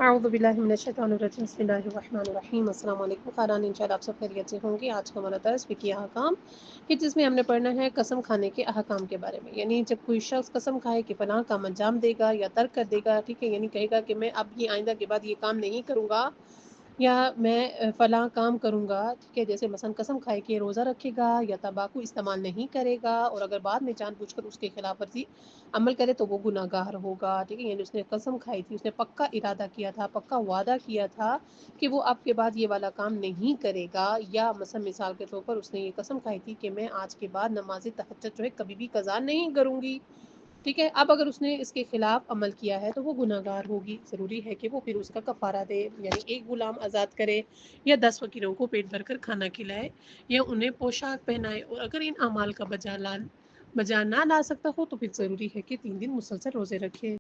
اعوذ باللہ من الشیطان الرجیم بسم اللہ الرحمن الرحیم۔ السلام علیکم خاران، انشاءاللہ آپ سب خیریت سے ہوں گے۔ آج کا ہمارا درس فقہی احکام کہ جس میں ہم نے پڑھنا ہے قسم کھانے کے احکام کے بارے میں، یعنی جب کوئی شخص قسم کھائے کہ فلاں کام انجام دے گا یا ترک کر دے گا، ٹھیک ہے، یعنی کہے گا کہ میں اب یہ آئندہ کے بعد یہ کام نہیں کروں گا یا میں فلاں کام کروں گا، ٹھیک ہے، جیسے مثلا قسم کھائے کہ روزہ رکھے گا یا تمباکو استعمال نہیں کرے گا، اور اگر بعد میں جان بوجھ کر اس کے خلاف ورزی عمل کرے تو وہ گناہ گار ہوگا، ٹھیک ہے، یعنی اس نے قسم کھائی تھی، اس نے پکا ارادہ کیا تھا، پکا وعدہ کیا تھا کہ وہ اب کے بعد یہ والا کام نہیں کرے گا، یا مثلا مثال کے طور پر اس نے یہ قسم کھائی تھی کہ میں آج کے بعد نماز تہجد جو ہے کبھی بھی قضا نہیں کروں گی، ٹھیک ہے، اب اگر اس نے اس کے خلاف عمل کیا ہے تو وہ گناہ گار ہوگی۔ ضروری ہے کہ وہ پھر اس کا کفارہ دے، یعنی ایک غلام آزاد کرے یا 10 فقیروں کو پیٹ بھر کر کھانا کھلائے یا انہیں پوشاک پہنائے، اور اگر ان اعمال کا بجا نہ لا سکتا ہو تو پھر ضروری ہے کہ 3 دن مسلسل روزے رکھے۔